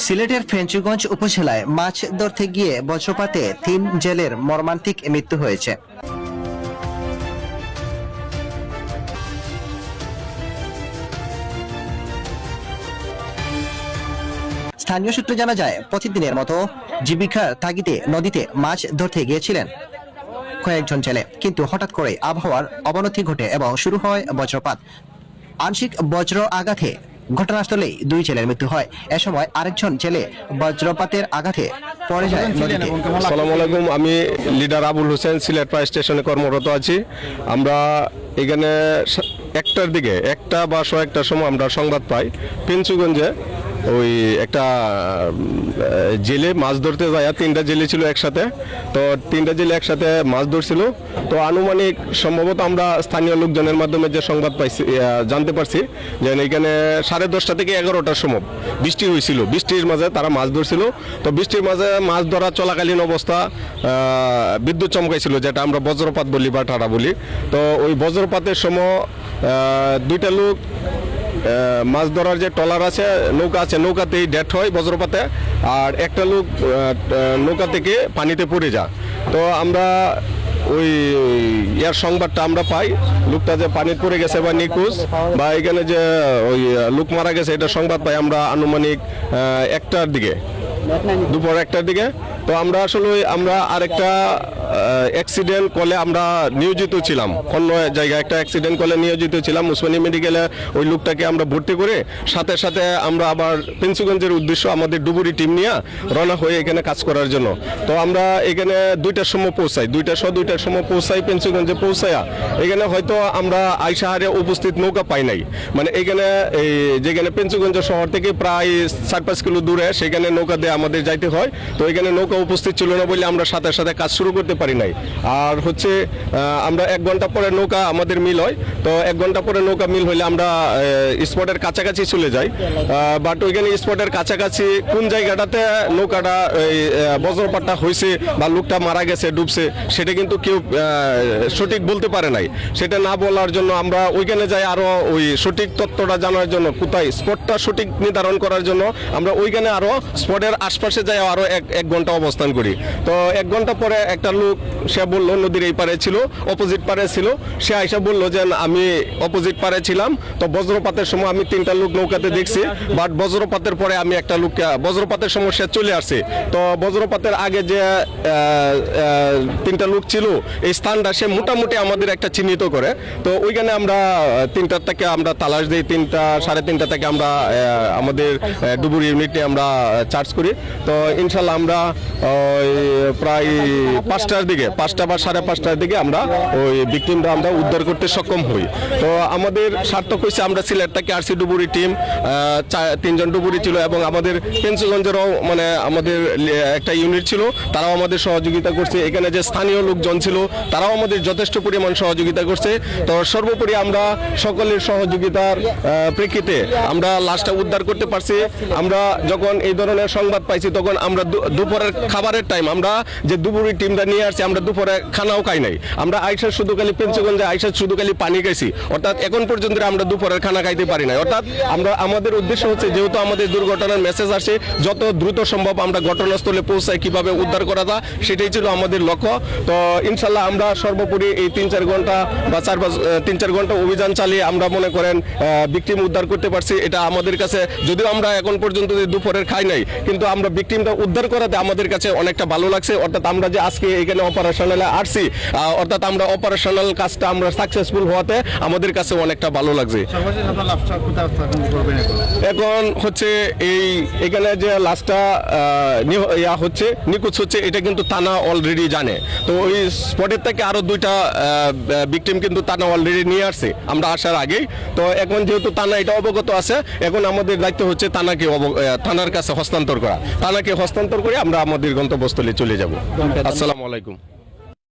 সিলেটের ফেঞ্চুগঞ্জ উপজেলায় মাছ ধরতে গিয়ে বজ্রপাতে 3 জেলের মর্মান্তিক মৃত্যু হয়েছে। স্থানীয় সূত্রে জানা যায়, প্রতিদিনের মতো জীবিকার তাগিদে নদীতে মাছ ধরতে গিয়েছিলেন কয়েকজন জেলে, কিন্তু হঠাৎ করে আবহাওয়ার অবনতি ঘটে এবং শুরু হয় বজ্রপাত। আংশিক বজ্র আঘাতে ঘটনাস্থলেই 2 জেলের মৃত্যু হয়। এ সময় আরেকজন জেলে বজ্রপাতের আঘাতে পড়ে যায় নদীতে। আসসালামু আলাইকুম, আমি লিডার আবুল হোসেন, সিলেট ফায়ার স্টেশনে কর্মরত আছি। আমরা এখানে 1টার দিকে 1টা বা 1টার সময় আমরা সংবাদ পাই ফেঞ্চুগঞ্জে ওই একটা জেলে মাছ ধরতে যায়। 3টা জেলে ছিল একসাথে, তো 3টা জেলে একসাথে মাছ ধরছিল। তো আনুমানিক সম্ভবত আমরা স্থানীয় লোকজনের মাধ্যমে যে সংবাদ পাইছি, জানতে পারছি যে এখানে 10:30 থেকে 11টার সময় বৃষ্টি হয়েছিল। বৃষ্টির মাঝে তারা মাছ ধরছিল। তো বৃষ্টির মাঝে মাছ ধরা চলাকালীন অবস্থা বিদ্যুৎ চমকাইছিল, যেটা আমরা বজ্রপাত বলি বা ঠাড়া বলি। তো ওই বজ্রপাতের সময় 2টা লোক মাছ ধরার যে ট্রলার আছে, নৌকা আছে, নৌকাতেই ডেথ হয় বজ্রপাতে, আর একটা লোক নৌকা থেকে পানিতে পড়ে যায়। তো আমরা ওই ইয়ার সংবাদটা আমরা পাই, লোকটা যে পানিতে পড়ে গেছে বা নিখোঁজ বা এখানে যে ওই লোক মারা গেছে, এটা সংবাদ পাই আমরা আনুমানিক 1টার দিকে, দুপুর 1টার দিকে। তো আমরা আসলে আমরা আরেকটা অ্যাক্সিডেন্ট কলে আমরা নিয়োজিত ছিলাম, অন্য জায়গায় একটা অ্যাক্সিডেন্ট কলে নিয়োজিত ছিলাম। উসমানী মেডিকেলে ওই লোকটাকে আমরা ভর্তি করে সাথে সাথে আমরা আবার ফেঞ্চুগঞ্জের উদ্দেশ্য আমাদের ডুবুরি টিম নিয়ে রওনা হয়ে এখানে কাজ করার জন্য। তো আমরা এখানে 2টার সময় পৌঁছাই, 2টার সময় পৌঁছাই ফেঞ্চুগঞ্জে। পৌঁছায়া এখানে হয়তো আমরা আইসাহারে উপস্থিত নৌকা পাই নাই, মানে এখানে এই যেখানে ফেঞ্চুগঞ্জ শহর থেকে প্রায় 4-5 কিলো দূরে, সেখানে নৌকা দিয়ে আমাদের যাইতে হয়। তো এখানে নৌকা উপস্থিত ছিল না বলে আমরা সাথে সাথে কাজ শুরু করতে পারি নাই। আর হচ্ছে আমরা 1 ঘন্টা পরে নৌকা আমাদের মিল হয়। তো 1 ঘন্টা পরে নৌকা মিল হইলে আমরা স্পটের কাছাকাছি চলে যাই। বাট ওইখানে স্পটের কাছাকাছি কোন জায়গাটাতে নৌকাটা বজ্রপাতটা হয়েছে বা লোকটা মারা গেছে, ডুবছে, সেটা কিন্তু কেউ সঠিক বলতে পারে নাই। সেটা না বলার জন্য আমরা ওইখানে যাই, আরো ওই সঠিক তথ্যটা জানার জন্য, কোথায় স্পটটা সঠিক নির্ধারণ করার জন্য আমরা ওইখানে আরো স্পটের আশপাশে যাই, আরো 1 ঘন্টা অবস্থান করি। তো 1 ঘন্টা পরে একটা লোক, সে বললো নদীর এই পারে ছিল, অপোজিট পারে ছিল। সে আইসা বললো যে আমি অপোজিট পারে ছিলাম, তো বজ্রপাতের সময় আমি 3টা লোক নৌকাতে দেখছি, বাট বজ্রপাতের পরে আমি একটা লোককে, বজ্রপাতের সময় সে চলে আসছে। তো বজ্রপাতের আগে যে 3টা লোক ছিল, এই স্থানটা সে মোটামুটি আমাদের একটা চিহ্নিত করে। তো ওইখানে আমরা 3টার থেকে আমরা তালাশ দিই, 3টা 3:30 থেকে আমরা আমাদের ডুবুরি ইউনিটে আমরা চার্জ করি। তো ইনশাল্লাহ আমরা প্রায় 5টার দিকে, 5টা বা 5:30টার দিকে আমরা ওই ভিকটিমটা আমরা উদ্ধার করতে সক্ষম হই। তো আমাদের সার্থক হয়েছে, আমরা সিলেট থেকে আরসি ডুবুরি টিম 3জন ডুবুরি ছিল, এবং আমাদের ফেঞ্চুগঞ্জেরও মানে আমাদের একটা ইউনিট ছিল, তারাও আমাদের সহযোগিতা করছে। এখানে যে স্থানীয় লোকজন ছিল, তারাও আমাদের যথেষ্ট পরিমাণ সহযোগিতা করছে। তো সর্বোপরি আমরা সকলের সহযোগিতার প্রেক্ষিতে আমরা লাশটা উদ্ধার করতে পারছি। আমরা যখন এই ধরনের সংবাদ পাইছি, তখন আমরা দুপুরের খাবারের টাইম, আমরা যে ডুবুরি টিমটা নিয়ে আসছি, আমরা দুপুরে খানাও খাই নাই। আমরা আইসা শুধু খালি ফেঞ্চুগঞ্জে আইসা শুধু খালি পানি খাইছি, অর্থাৎ এখন পর্যন্ত আমরা দুপুরের খানা খাইতে পারি নাই। অর্থাৎ আমাদের উদ্দেশ্য হচ্ছে, যেহেতু আমাদের দুর্ঘটনার মেসেজ আসে, যত দ্রুত সম্ভব আমরা ঘটনাস্থলে পৌঁছাই, কিভাবে উদ্ধার করা যায়, সেটাই ছিল আমাদের লক্ষ্য। তো ইনশাল্লাহ আমরা সর্বোপরি এই 3-4 ঘন্টা বা 3-4 ঘন্টা অভিযান চালিয়ে আমরা মনে করেন ভিকটিম উদ্ধার করতে পারছি। এটা আমাদের কাছে, যদিও আমরা এখন পর্যন্ত দুপুরের খাই নাই, কিন্তু আমরা ভিকটিমটা উদ্ধার করাতে আমাদের কাছে অনেকটা ভালো লাগছে। অর্থাৎ আমরা যে আজকে এখানে অপারেশনালে আসছি, অর্থাৎ আমরা অপারেশনাল কাজটা আমরা সাকসেসফুল হওয়াতে আমাদের কাছে অনেকটা ভালো লাগছে। এখন হচ্ছে এখানে যে লাশটা হচ্ছে নিখোঁজ হচ্ছে, এটা কিন্তু থানা অলরেডি জানে। তো ওই স্পটের থেকে আরো 2টা ভিকটিম কিন্তু থানা অলরেডি নিয়ে আসছে আমরা আসার আগেই। তো এখন যেহেতু থানা এটা অবগত আছে, এখন আমাদের দায়িত্ব হচ্ছে থানার কাছে হস্তান্তর করা। থানাকে হস্তান্তর করে আমরা আমাদের গন্তব্যস্থলে চলে যাব। আসসালামু আলাইকুম।